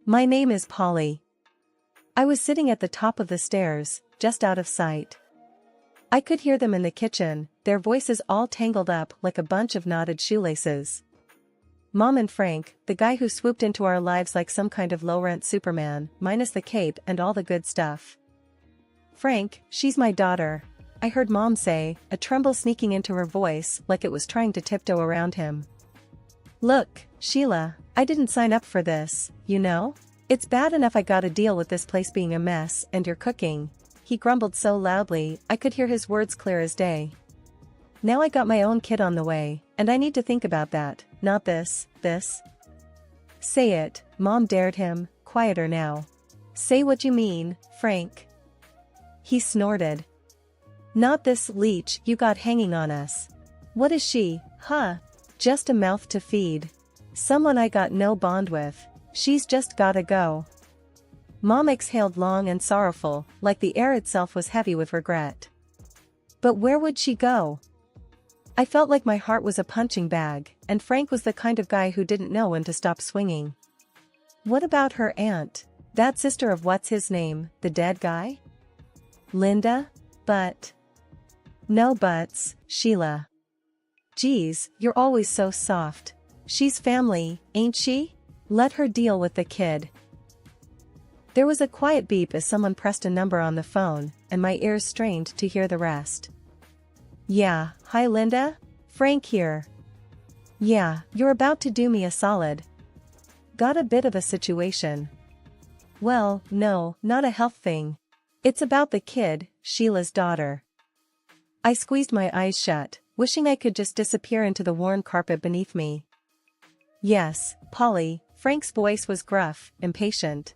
My name is Polly. I was sitting at the top of the stairs, just out of sight. I could hear them in the kitchen, their voices all tangled up like a bunch of knotted shoelaces. Mom and Frank, the guy who swooped into our lives like some kind of low-rent Superman, minus the cape and all the good stuff. Frank, she's my daughter, I heard Mom say, a tremble sneaking into her voice like it was trying to tiptoe around him. Look, Sheila, I didn't sign up for this, you know? It's bad enough I gotta deal with this place being a mess and you're cooking. He grumbled so loudly, I could hear his words clear as day. Now I got my own kid on the way, and I need to think about that, not this. Say it, Mom dared him, quieter now. Say what you mean, Frank. He snorted. Not this leech you got hanging on us. What is she, huh? Just a mouth to feed. Someone I got no bond with. She's just gotta go. Mom exhaled long and sorrowful, like the air itself was heavy with regret. But where would she go? I felt like my heart was a punching bag, and Frank was the kind of guy who didn't know when to stop swinging. What about her aunt? That sister of what's his name, the dead guy? Linda? But. No buts, Sheila. Geez, you're always so soft. She's family, ain't she? Let her deal with the kid. There was a quiet beep as someone pressed a number on the phone, and my ears strained to hear the rest. Yeah, hi Linda? Frank here. Yeah, you're about to do me a solid. Got a bit of a situation. Well, no, not a health thing. It's about the kid, Sheila's daughter. I squeezed my eyes shut, wishing I could just disappear into the worn carpet beneath me. Yes, Polly, Frank's voice was gruff, impatient.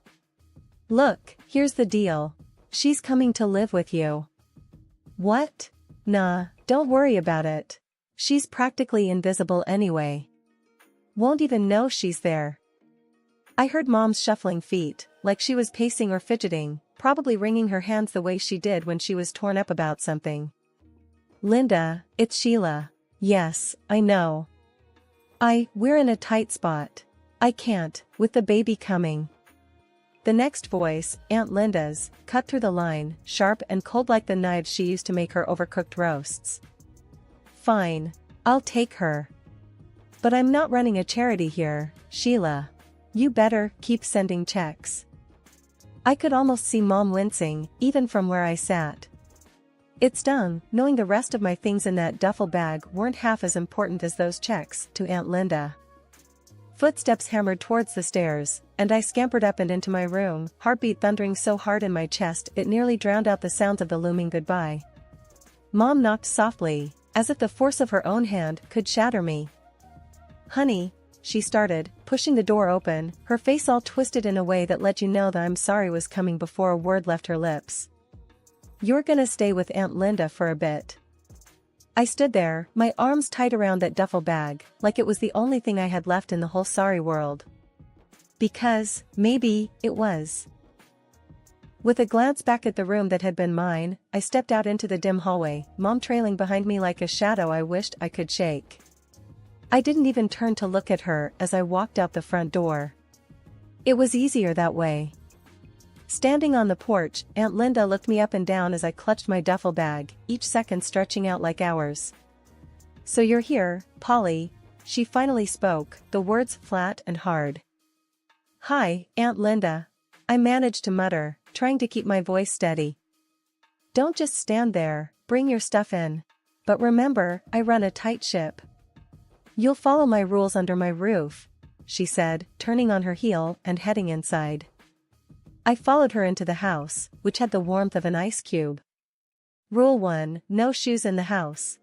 Look, here's the deal. She's coming to live with you. What? Nah, don't worry about it. She's practically invisible anyway. Won't even know she's there. I heard Mom's shuffling feet, like she was pacing or fidgeting, probably wringing her hands the way she did when she was torn up about something. Linda, it's Sheila. Yes, I know. We're in a tight spot. I can't, with the baby coming. The next voice, Aunt Linda's, cut through the line, sharp and cold like the knives she used to make her overcooked roasts. Fine. I'll take her. But I'm not running a charity here, Sheila. You better keep sending checks. I could almost see Mom wincing, even from where I sat. It stung, knowing the rest of my things in that duffel bag weren't half as important as those checks to Aunt Linda. Footsteps hammered towards the stairs, and I scampered up and into my room, heartbeat thundering so hard in my chest it nearly drowned out the sounds of the looming goodbye. Mom knocked softly, as if the force of her own hand could shatter me. Honey, she started, pushing the door open, her face all twisted in a way that let you know that I'm sorry was coming before a word left her lips. You're gonna stay with Aunt Linda for a bit. I stood there, my arms tight around that duffel bag, like it was the only thing I had left in the whole sorry world. Because, maybe, it was. With a glance back at the room that had been mine, I stepped out into the dim hallway, Mom trailing behind me like a shadow I wished I could shake. I didn't even turn to look at her as I walked out the front door. It was easier that way. Standing on the porch, Aunt Linda looked me up and down as I clutched my duffel bag, each second stretching out like hours. So you're here, Polly, she finally spoke, the words flat and hard. Hi, Aunt Linda. I managed to mutter, trying to keep my voice steady. Don't just stand there, bring your stuff in. But remember, I run a tight ship. You'll follow my rules under my roof, she said, turning on her heel and heading inside. I followed her into the house, which had the warmth of an ice cube. Rule 1, no shoes in the house.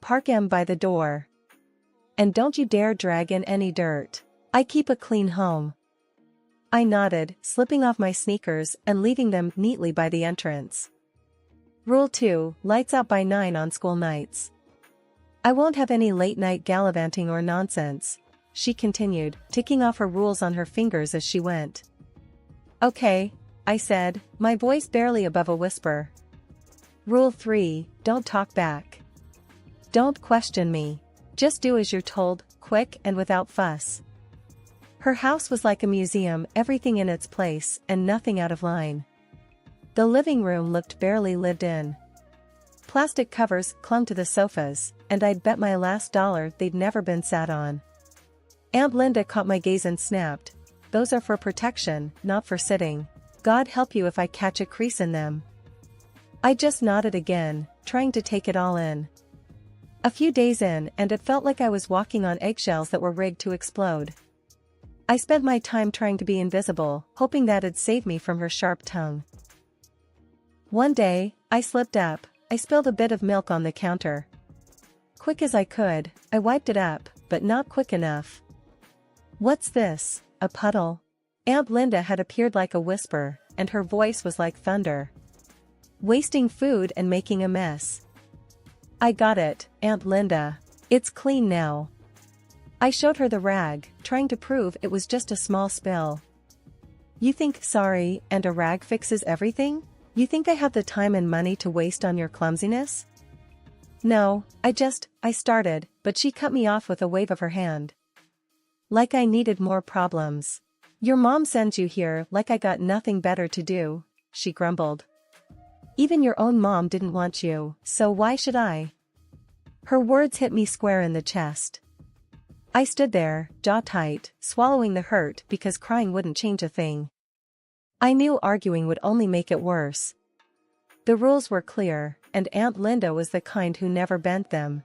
Park 'em by the door. And don't you dare drag in any dirt. I keep a clean home. I nodded, slipping off my sneakers and leaving them neatly by the entrance. Rule 2, lights out by 9 on school nights. I won't have any late-night gallivanting or nonsense, she continued, ticking off her rules on her fingers as she went. Okay, I said, my voice barely above a whisper. Rule 3, don't talk back. Don't question me. Just do as you're told, quick and without fuss. Her house was like a museum, everything in its place and nothing out of line. The living room looked barely lived in. Plastic covers clung to the sofas, and I'd bet my last dollar they'd never been sat on. Aunt Linda caught my gaze and snapped, "Those are for protection, not for sitting. God help you if I catch a crease in them." I just nodded again, trying to take it all in. A few days in and it felt like I was walking on eggshells that were rigged to explode. I spent my time trying to be invisible, hoping that'd save me from her sharp tongue. One day, I slipped up. I spilled a bit of milk on the counter. Quick as I could, I wiped it up, but not quick enough. "What's this, a puddle?" Aunt Linda had appeared like a whisper, and her voice was like thunder. "Wasting food and making a mess." "I got it, Aunt Linda. It's clean now." I showed her the rag, trying to prove it was just a small spill. "You think sorry and a rag fixes everything? You think I have the time and money to waste on your clumsiness?" "No, I started, but she cut me off with a wave of her hand. Like I needed more problems. "Your mom sends you here like I got nothing better to do," she grumbled. "Even your own mom didn't want you, so why should I?" Her words hit me square in the chest. I stood there, jaw tight, swallowing the hurt because crying wouldn't change a thing. I knew arguing would only make it worse. The rules were clear, and Aunt Linda was the kind who never bent them.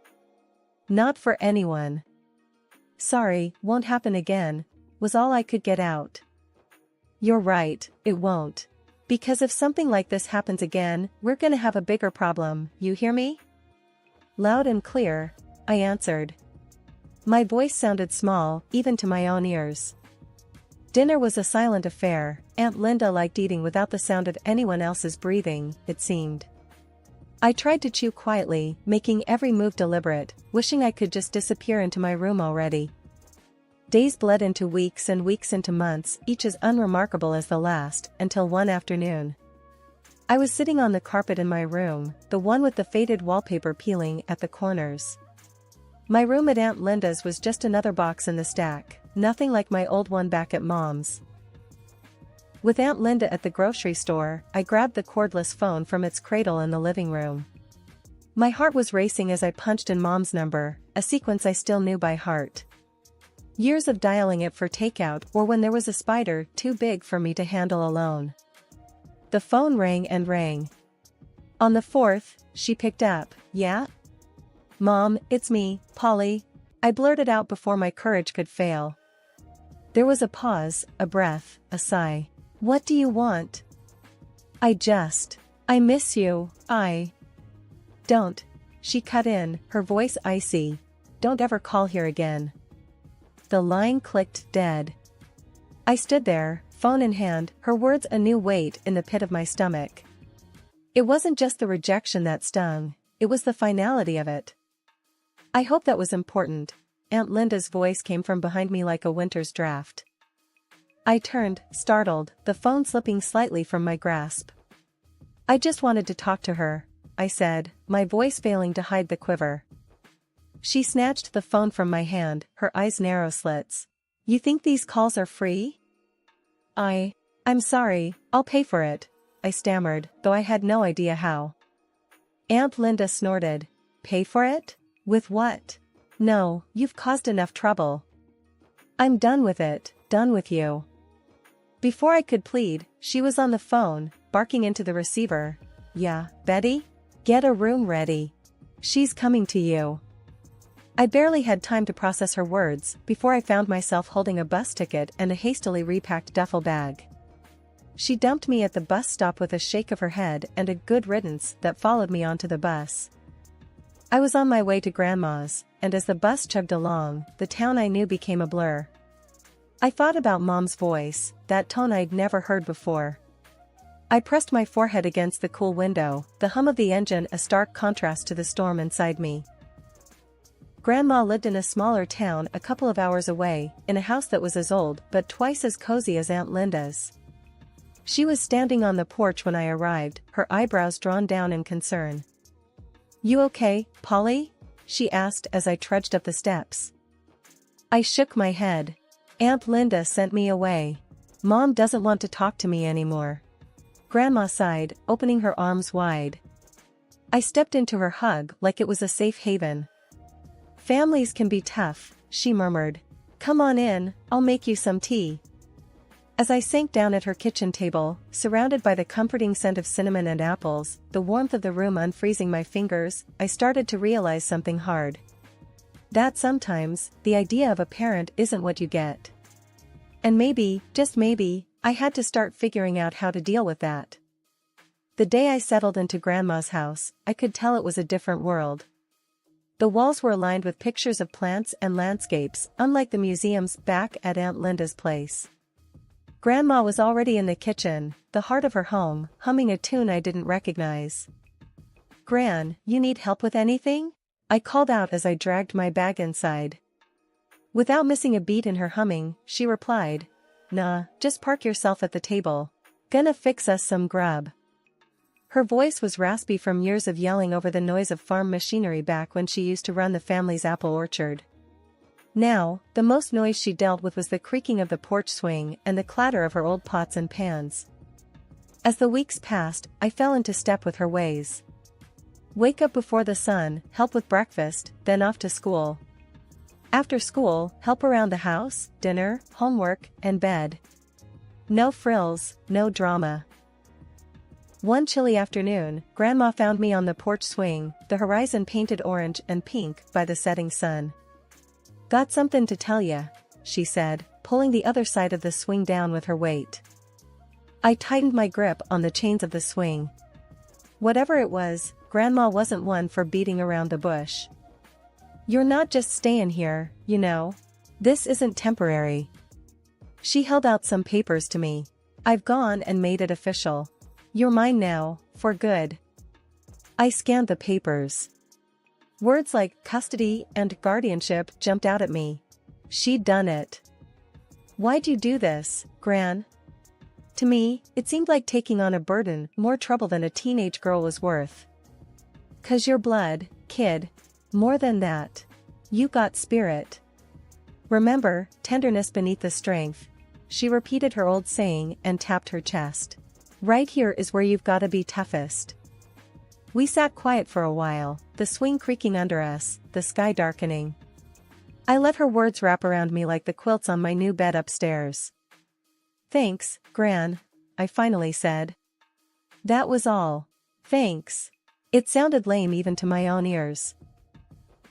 Not for anyone. "Sorry, won't happen again," was all I could get out. "You're right, it won't. Because if something like this happens again, we're gonna have a bigger problem, you hear me?" Loud and clear, I answered. My voice sounded small, even to my own ears. Dinner was a silent affair. Aunt Linda liked eating without the sound of anyone else's breathing, it seemed. I tried to chew quietly, making every move deliberate, wishing I could just disappear into my room already. Days bled into weeks and weeks into months, each as unremarkable as the last, until one afternoon. I was sitting on the carpet in my room, the one with the faded wallpaper peeling at the corners. My room at Aunt Linda's was just another box in the stack, nothing like my old one back at Mom's. With Aunt Linda at the grocery store, I grabbed the cordless phone from its cradle in the living room. My heart was racing as I punched in Mom's number, a sequence I still knew by heart. Years of dialing it for takeout or when there was a spider too big for me to handle alone. The phone rang and rang. On the fourth, she picked up. "Yeah? Mom, it's me, Polly," I blurted out before my courage could fail. There was a pause, a breath, a sigh. "What do you want?" I miss you, Don't." She cut in, her voice icy. "Don't ever call here again." The line clicked dead. I stood there, phone in hand, her words a new weight in the pit of my stomach. It wasn't just the rejection that stung, it was the finality of it. "I hope that was important." Aunt Linda's voice came from behind me like a winter's draft. I turned, startled, the phone slipping slightly from my grasp. "I just wanted to talk to her," I said, my voice failing to hide the quiver. She snatched the phone from my hand, her eyes narrow slits. "You think these calls are free?" I'm sorry, I'll pay for it," I stammered, though I had no idea how. Aunt Linda snorted. "Pay for it? With what? No, you've caused enough trouble. I'm done with it, done with you." Before I could plead, she was on the phone, barking into the receiver. "Yeah, Betty? Get a room ready. She's coming to you." I barely had time to process her words before I found myself holding a bus ticket and a hastily repacked duffel bag. She dumped me at the bus stop with a shake of her head and a good riddance that followed me onto the bus. I was on my way to Grandma's, and as the bus chugged along, the town I knew became a blur. I thought about Mom's voice, that tone I'd never heard before. I pressed my forehead against the cool window, the hum of the engine a stark contrast to the storm inside me. Grandma lived in a smaller town a couple of hours away, in a house that was as old but twice as cozy as Aunt Linda's. She was standing on the porch when I arrived, her eyebrows drawn down in concern. "You okay, Polly?" she asked as I trudged up the steps. I shook my head. Aunt Linda sent me away. Mom doesn't want to talk to me anymore. Grandma sighed, opening her arms wide. I stepped into her hug like it was a safe haven. Families can be tough, she murmured. Come on in, I'll make you some tea. As I sank down at her kitchen table, surrounded by the comforting scent of cinnamon and apples, the warmth of the room unfreezing my fingers, I started to realize something hard. That sometimes, the idea of a parent isn't what you get. And maybe, just maybe, I had to start figuring out how to deal with that. The day I settled into Grandma's house, I could tell it was a different world. The walls were lined with pictures of plants and landscapes, unlike the museums back at Aunt Linda's place. Grandma was already in the kitchen, the heart of her home, humming a tune I didn't recognize. "Gran, you need help with anything?" I called out as I dragged my bag inside. Without missing a beat in her humming, she replied, "Nah, just park yourself at the table. Gonna fix us some grub." Her voice was raspy from years of yelling over the noise of farm machinery back when she used to run the family's apple orchard. Now, the most noise she dealt with was the creaking of the porch swing and the clatter of her old pots and pans. As the weeks passed, I fell into step with her ways. Wake up before the sun, help with breakfast, then off to school. After school, help around the house, dinner, homework, and bed. No frills, no drama. One chilly afternoon, Grandma found me on the porch swing, the horizon painted orange and pink by the setting sun. "Got something to tell ya," she said, pulling the other side of the swing down with her weight. I tightened my grip on the chains of the swing. Whatever it was, Grandma wasn't one for beating around the bush. "You're not just staying here, you know. This isn't temporary." She held out some papers to me. "I've gone and made it official. You're mine now, for good." I scanned the papers. Words like custody and guardianship jumped out at me. She'd done it. "Why'd you do this, Gran?" To me, it seemed like taking on a burden more trouble than a teenage girl was worth. "'Cause you're blood, kid. More than that. You got spirit. Remember, tenderness beneath the strength." She repeated her old saying and tapped her chest. "Right here is where you've gotta be toughest." We sat quiet for a while, the swing creaking under us, the sky darkening. I let her words wrap around me like the quilts on my new bed upstairs. "Thanks, Gran," I finally said. That was all. Thanks. It sounded lame even to my own ears.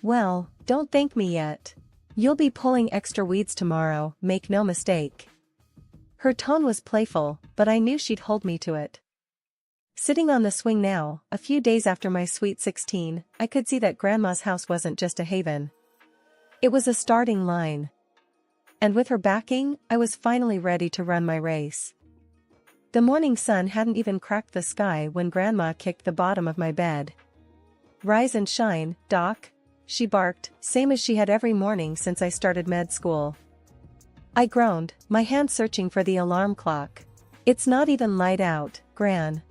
"Well, don't thank me yet. You'll be pulling extra weeds tomorrow, make no mistake." Her tone was playful, but I knew she'd hold me to it. Sitting on the swing now, a few days after my sweet 16, I could see that Grandma's house wasn't just a haven. It was a starting line. And with her backing, I was finally ready to run my race. The morning sun hadn't even cracked the sky when Grandma kicked the bottom of my bed. "Rise and shine, Doc," she barked, same as she had every morning since I started med school. I groaned, my hand searching for the alarm clock. "It's not even light out, Gran."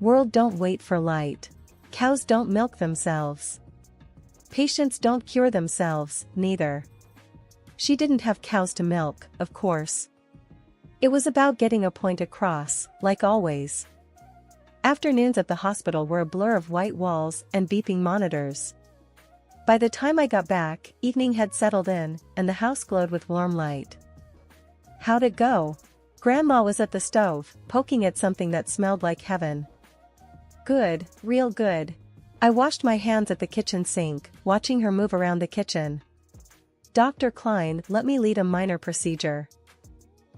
World don't wait for light. Cows don't milk themselves. Patients don't cure themselves, neither. She didn't have cows to milk, of course. It was about getting a point across, like always. Afternoons at the hospital were a blur of white walls and beeping monitors. By the time I got back, evening had settled in, and the house glowed with warm light. "How'd it go?" Grandma was at the stove, poking at something that smelled like heaven. "Good, real good." I washed my hands at the kitchen sink, watching her move around the kitchen. "Dr. Klein let me lead a minor procedure."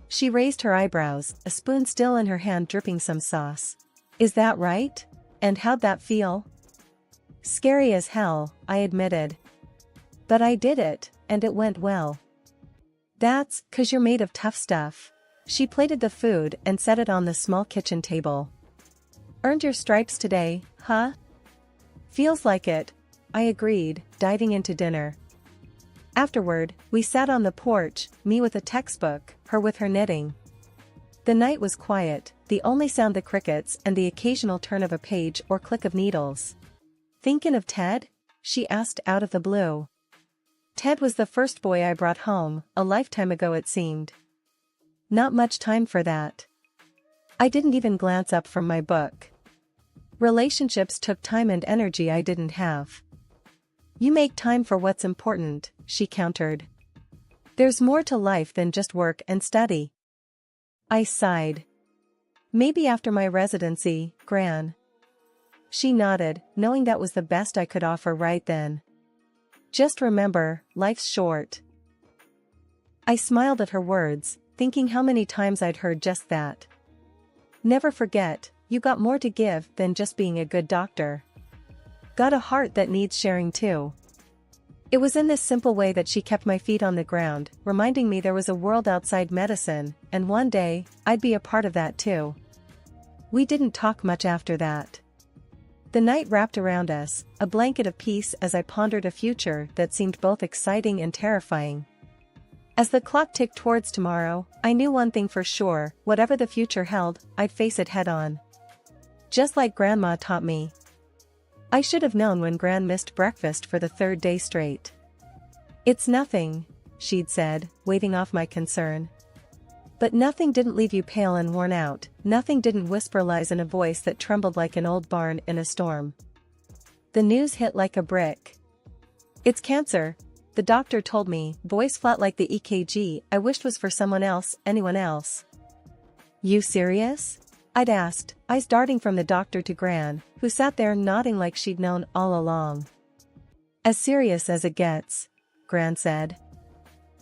She raised her eyebrows, a spoon still in her hand dripping some sauce. "Is that right? And how'd that feel?" "Scary as hell," I admitted. "But I did it, and it went well." "That's 'cause you're made of tough stuff." She plated the food and set it on the small kitchen table. "Earned your stripes today, huh?" "Feels like it," I agreed, diving into dinner. Afterward, we sat on the porch, me with a textbook, her with her knitting. The night was quiet, the only sound the crickets and the occasional turn of a page or click of needles. "Thinkin' of Ted?" she asked out of the blue. Ted was the first boy I brought home, a lifetime ago it seemed. Not much time for that. I didn't even glance up from my book. Relationships took time and energy I didn't have. You make time for what's important, she countered. There's more to life than just work and study. I sighed. Maybe after my residency, Gran. She nodded, knowing that was the best I could offer right then. Just remember, life's short. I smiled at her words, thinking how many times I'd heard just that. Never forget, you got more to give than just being a good doctor. Got a heart that needs sharing too. It was in this simple way that she kept my feet on the ground, reminding me there was a world outside medicine, and one day, I'd be a part of that too. We didn't talk much after that. The night wrapped around us, a blanket of peace as I pondered a future that seemed both exciting and terrifying. As the clock ticked towards tomorrow, I knew one thing for sure, whatever the future held, I'd face it head-on. Just like Grandma taught me. I should have known when Gran missed breakfast for the third day straight. It's nothing, she'd said, waving off my concern. But nothing didn't leave you pale and worn out, nothing didn't whisper lies in a voice that trembled like an old barn in a storm. The news hit like a brick. It's cancer, the doctor told me, voice flat like the EKG I wished was for someone else, anyone else. You serious? I'd asked, eyes darting from the doctor to Gran, who sat there nodding like she'd known all along. As serious as it gets, Gran said.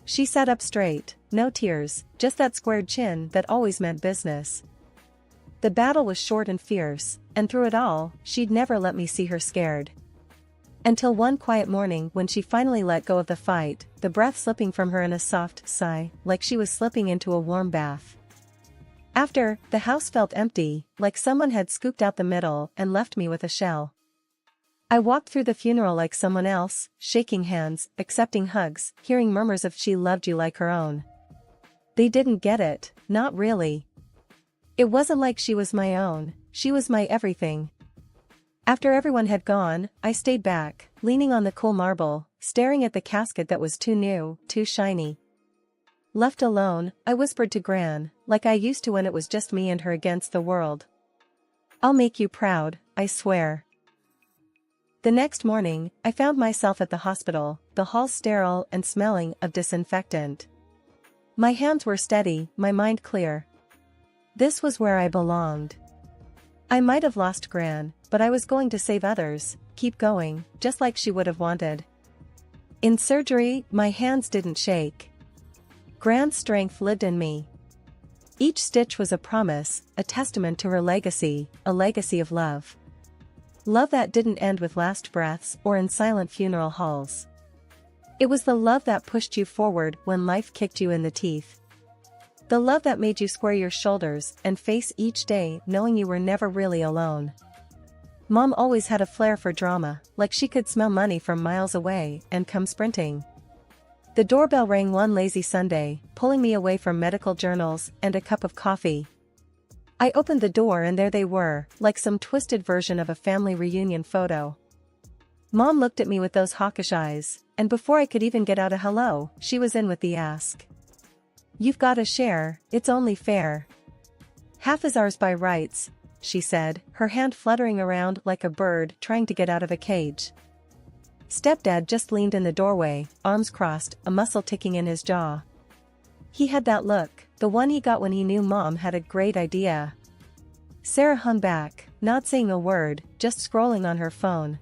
She sat up straight, no tears, just that squared chin that always meant business. The battle was short and fierce, and through it all, she'd never let me see her scared. Until one quiet morning when she finally let go of the fight, the breath slipping from her in a soft sigh, like she was slipping into a warm bath. After, the house felt empty, like someone had scooped out the middle and left me with a shell. I walked through the funeral like someone else, shaking hands, accepting hugs, hearing murmurs of "she loved you like her own." They didn't get it, not really. It wasn't like she was my own, she was my everything. After everyone had gone, I stayed back, leaning on the cool marble, staring at the casket that was too new, too shiny. Left alone, I whispered to Gran, like I used to when it was just me and her against the world. I'll make you proud, I swear. The next morning, I found myself at the hospital, the hall sterile and smelling of disinfectant. My hands were steady, my mind clear. This was where I belonged. I might have lost Gran, but I was going to save others, keep going, just like she would have wanted. In surgery, my hands didn't shake. Gran's strength lived in me. Each stitch was a promise, a testament to her legacy, a legacy of love. Love that didn't end with last breaths or in silent funeral halls. It was the love that pushed you forward when life kicked you in the teeth. The love that made you square your shoulders and face each day knowing you were never really alone. Mom always had a flair for drama, like she could smell money from miles away and come sprinting. The doorbell rang one lazy Sunday, pulling me away from medical journals and a cup of coffee. I opened the door and there they were, like some twisted version of a family reunion photo. Mom looked at me with those hawkish eyes, and before I could even get out a hello, she was in with the ask. You've gotta share, it's only fair. Half is ours by rights, she said, her hand fluttering around like a bird trying to get out of a cage. Stepdad just leaned in the doorway, arms crossed, a muscle ticking in his jaw. He had that look, the one he got when he knew Mom had a great idea. Sarah hung back, not saying a word, just scrolling on her phone.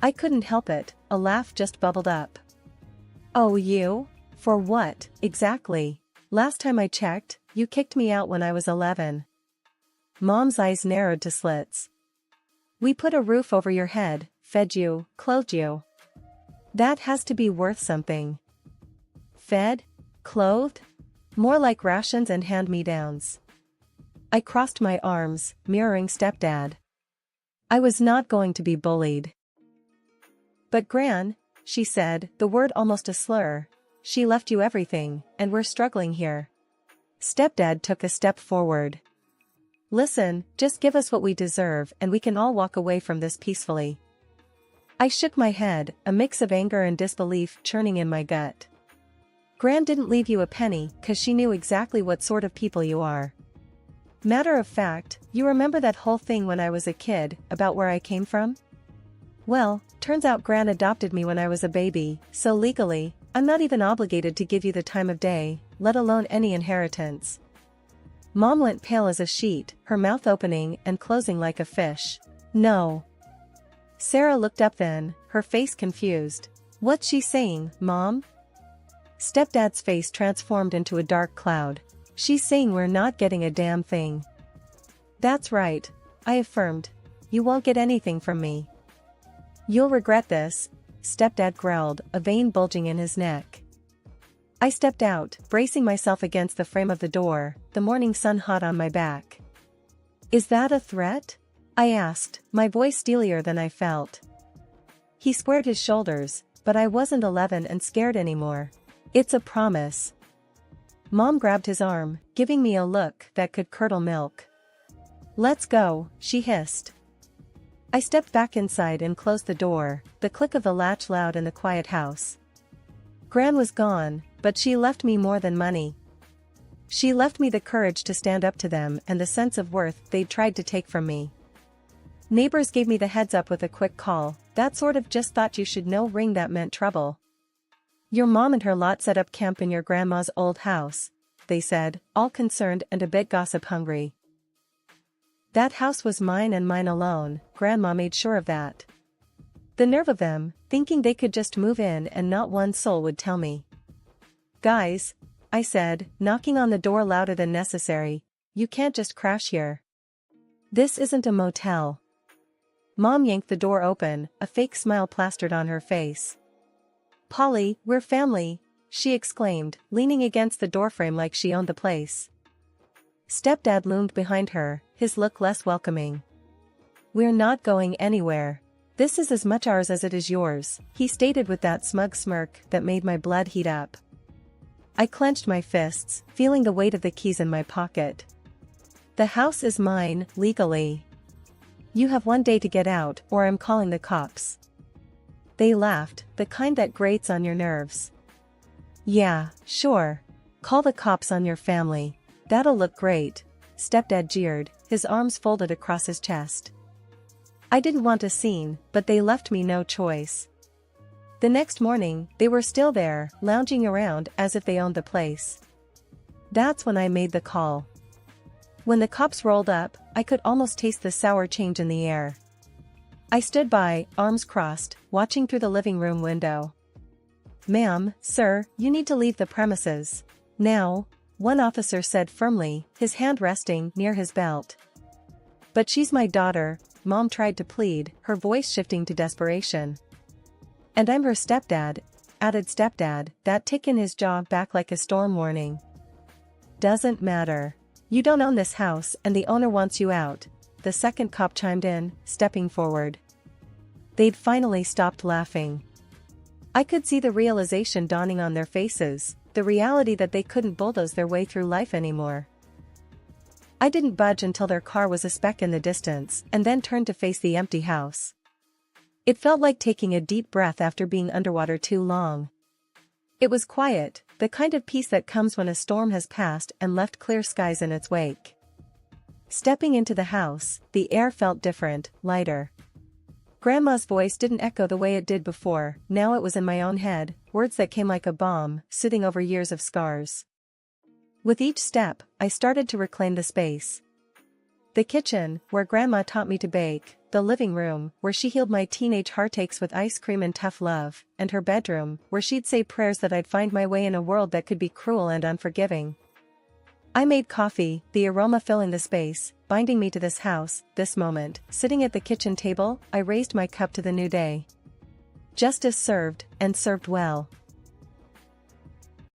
I couldn't help it, a laugh just bubbled up. Oh, you? For what, exactly? Last time I checked, you kicked me out when I was 11. Mom's eyes narrowed to slits. We put a roof over your head, fed you, clothed you. That has to be worth something. Fed? Clothed? More like rations and hand-me-downs. I crossed my arms, mirroring stepdad. I was not going to be bullied. But Gran, she said, the word almost a slur, she left you everything, and we're struggling here. Stepdad took a step forward. Listen, just give us what we deserve and we can all walk away from this peacefully. I shook my head, a mix of anger and disbelief churning in my gut. Gran didn't leave you a penny, 'cause she knew exactly what sort of people you are. Matter of fact, you remember that whole thing when I was a kid, about where I came from? Well, turns out Gran adopted me when I was a baby, so legally, I'm not even obligated to give you the time of day, let alone any inheritance. Mom went pale as a sheet, her mouth opening and closing like a fish. No. Sarah looked up then, her face confused. What's she saying, Mom? Stepdad's face transformed into a dark cloud. She's saying we're not getting a damn thing. That's right, I affirmed. You won't get anything from me. You'll regret this, Stepdad growled, a vein bulging in his neck. I stepped out, bracing myself against the frame of the door, the morning sun hot on my back. Is that a threat? I asked, my voice steelier than I felt. He squared his shoulders, but I wasn't 11 and scared anymore. It's a promise. Mom grabbed his arm, giving me a look that could curdle milk. Let's go, she hissed. I stepped back inside and closed the door, the click of the latch loud in the quiet house. Gran was gone, but she left me more than money. She left me the courage to stand up to them and the sense of worth they'd tried to take from me. Neighbors gave me the heads up with a quick call, that sort of just thought you should know ring that meant trouble. Your mom and her lot set up camp in your grandma's old house, they said, all concerned and a bit gossip-hungry. That house was mine and mine alone, Grandma made sure of that. The nerve of them, thinking they could just move in and not one soul would tell me. Guys, I said, knocking on the door louder than necessary, you can't just crash here. This isn't a motel. Mom yanked the door open, a fake smile plastered on her face. Polly, we're family, she exclaimed, leaning against the doorframe like she owned the place. Stepdad loomed behind her, his look less welcoming. We're not going anywhere. This is as much ours as it is yours, he stated with that smug smirk that made my blood heat up. I clenched my fists, feeling the weight of the keys in my pocket. The house is mine, legally. You have one day to get out, or I'm calling the cops. They laughed, the kind that grates on your nerves. Yeah, sure. Call the cops on your family. That'll look great, Stepdad jeered, his arms folded across his chest. I didn't want a scene, but they left me no choice. The next morning, they were still there, lounging around as if they owned the place. That's when I made the call. When the cops rolled up, I could almost taste the sour change in the air. I stood by, arms crossed, watching through the living room window. Ma'am, sir, you need to leave the premises. Now, one officer said firmly, his hand resting near his belt. But she's my daughter, Mom tried to plead, her voice shifting to desperation. And I'm her stepdad, added Stepdad, that tick in his jaw back like a storm warning. Doesn't matter. You don't own this house and the owner wants you out, the second cop chimed in, stepping forward. They'd finally stopped laughing. I could see the realization dawning on their faces, the reality that they couldn't bulldoze their way through life anymore. I didn't budge until their car was a speck in the distance and then turned to face the empty house. It felt like taking a deep breath after being underwater too long. It was quiet, the kind of peace that comes when a storm has passed and left clear skies in its wake. Stepping into the house, the air felt different, lighter. Grandma's voice didn't echo the way it did before, now it was in my own head, words that came like a bomb, soothing over years of scars. With each step, I started to reclaim the space. The kitchen, where Grandma taught me to bake, the living room, where she healed my teenage heartaches with ice cream and tough love, and her bedroom, where she'd say prayers that I'd find my way in a world that could be cruel and unforgiving. I made coffee, the aroma filling the space, binding me to this house, this moment. Sitting at the kitchen table, I raised my cup to the new day. Justice served, and served well.